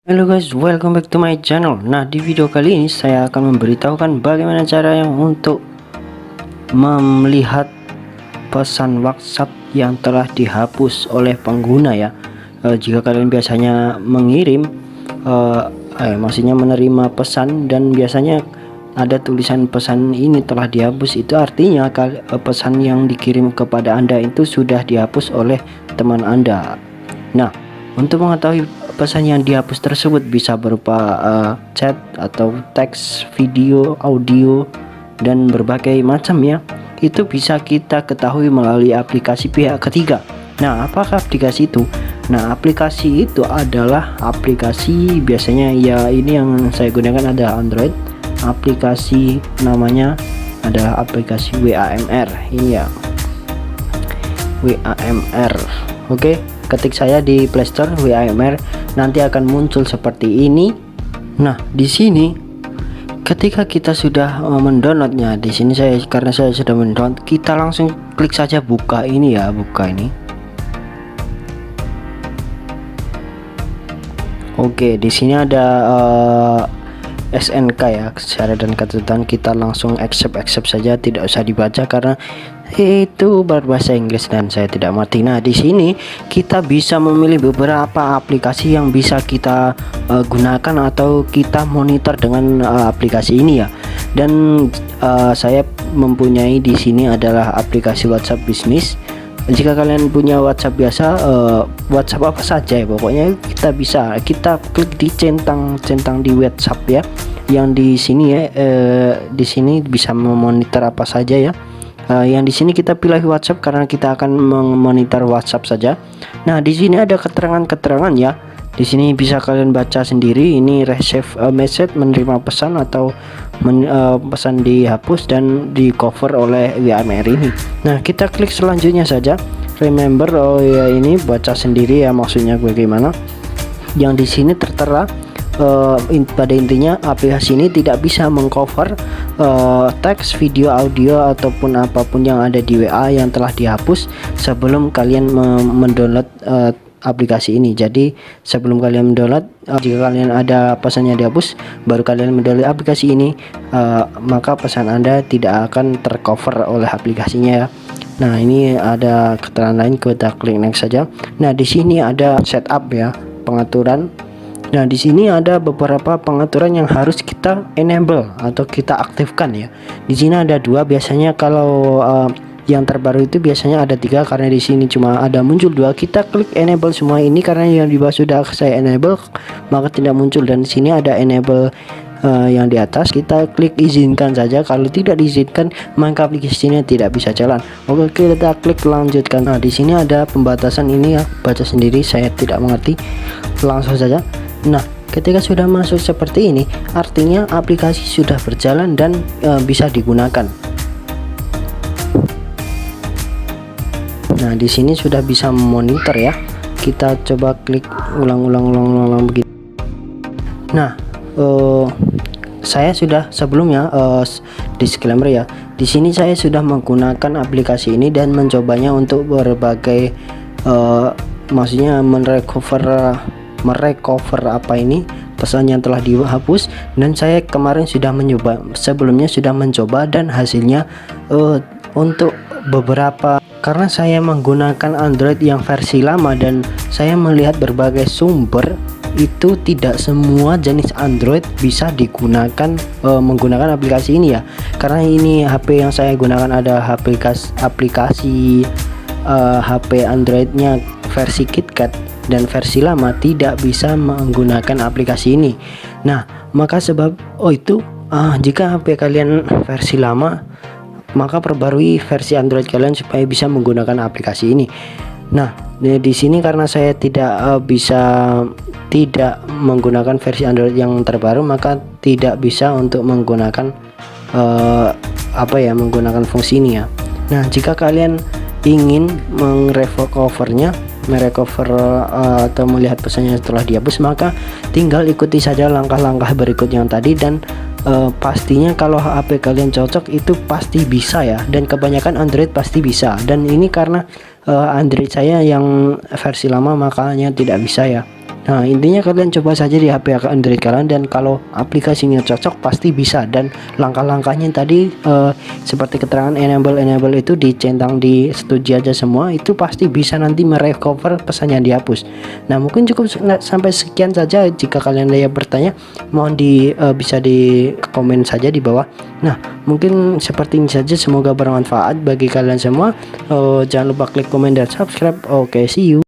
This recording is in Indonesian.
Halo guys, welcome back to my channel. Nah, di video kali ini saya akan memberitahukan bagaimana caranya untuk melihat pesan WhatsApp yang telah dihapus oleh pengguna ya. Jika kalian biasanya mengirim, maksudnya menerima pesan dan biasanya ada tulisan pesan ini telah dihapus, itu artinya pesan yang dikirim kepada Anda itu sudah dihapus oleh teman Anda. Nah, untuk mengetahui pesan yang dihapus tersebut bisa berupa chat atau teks, video, audio, dan berbagai macam ya. Itu bisa kita ketahui melalui aplikasi pihak ketiga. Nah, apakah aplikasi itu? Nah, aplikasi itu adalah aplikasi biasanya ya, ini yang saya gunakan ada Android. Aplikasi namanya adalah aplikasi WAMR ini ya, WAMR. Oke, ketik saya di Play Store WAMR, nanti akan muncul seperti ini. Nah, di sini ketika kita sudah mendownloadnya, di sini karena saya sudah mendownload, kita langsung klik saja buka ini ya, buka ini. Oke, di sini ada SNK ya, syarat dan ketentuan. Kita langsung accept saja, tidak usah dibaca karena itu berbahasa Inggris dan saya tidak mengerti. Nah, di sini kita bisa memilih beberapa aplikasi yang bisa kita gunakan atau kita monitor dengan aplikasi ini ya. Dan saya mempunyai di sini adalah aplikasi WhatsApp Business. Jika kalian punya WhatsApp biasa, WhatsApp apa saja ya, pokoknya kita klik di centang di WhatsApp ya. Yang di sini ya, di sini bisa memonitor apa saja ya. Yang di sini kita pilih WhatsApp karena kita akan memonitor WhatsApp saja. Nah, di sini ada keterangan ya. Di sini bisa kalian baca sendiri. Ini receive a message, menerima pesan atau pesan dihapus dan di cover oleh WAMR ini. Nah, kita klik selanjutnya saja. Remember, oh ya, ini baca sendiri ya maksudnya bagaimana. Yang di sini tertera pada intinya aplikasi ini tidak bisa mengcover teks, video, audio ataupun apapun yang ada di WA yang telah dihapus sebelum kalian mendownload aplikasi ini. Jadi sebelum kalian mendownload, jika kalian ada pesannya dihapus baru kalian mendownload aplikasi ini, maka pesan Anda tidak akan tercover oleh aplikasinya ya. Nah, ini ada keterangan lain, kita klik next saja. Nah, di sini ada setup ya, pengaturan. Nah, di sini ada beberapa pengaturan yang harus kita enable atau kita aktifkan ya. Di sini ada dua, biasanya kalau yang terbaru itu biasanya ada tiga, karena di sini cuma ada muncul dua. Kita klik enable semua ini karena yang di bawah sudah saya enable, maka tidak muncul. Dan di sini ada enable yang di atas, kita klik izinkan saja. Kalau tidak diizinkan maka aplikasinya tidak bisa jalan. Oke, kita klik lanjutkan. Nah, di sini ada pembatasan ini ya, baca sendiri, saya tidak mengerti, langsung saja. Nah, ketika sudah masuk seperti ini, artinya aplikasi sudah berjalan dan bisa digunakan. Nah, di sini sudah bisa memonitor ya. Kita coba klik ulang begitu. Nah, saya sudah sebelumnya disclaimer ya. Di sini saya sudah menggunakan aplikasi ini dan mencobanya untuk berbagai maksudnya merecover apa ini pesan yang telah dihapus, dan saya kemarin sudah sebelumnya sudah mencoba dan hasilnya untuk beberapa, karena saya menggunakan Android yang versi lama dan saya melihat berbagai sumber itu tidak semua jenis Android bisa digunakan menggunakan aplikasi ini ya. Karena ini HP yang saya gunakan ada aplikasi HP Androidnya versi KitKat dan versi lama tidak bisa menggunakan aplikasi ini. Nah, maka jika HP kalian versi lama, maka perbarui versi Android kalian supaya bisa menggunakan aplikasi ini. Nah, di sini karena saya tidak menggunakan versi Android yang terbaru, maka tidak bisa untuk menggunakan menggunakan fungsi ini ya. Nah, jika kalian ingin merecover atau melihat pesannya setelah dihapus, maka tinggal ikuti saja langkah-langkah berikut yang tadi, dan pastinya kalau HP kalian cocok itu pasti bisa ya, dan kebanyakan Android pasti bisa. Dan ini karena Android saya yang versi lama makanya tidak bisa ya. Nah, intinya kalian coba saja di HP Android kalian, dan kalau aplikasinya cocok pasti bisa. Dan langkah-langkahnya tadi seperti keterangan enable itu dicentang di setuju aja semua, itu pasti bisa nanti merecover pesan yang dihapus. Nah, mungkin cukup sampai sekian saja. Jika kalian ada yang bertanya, mohon bisa di komen saja di bawah. Nah, mungkin seperti ini saja, semoga bermanfaat bagi kalian semua. Jangan lupa klik komen dan subscribe. Oke, see you.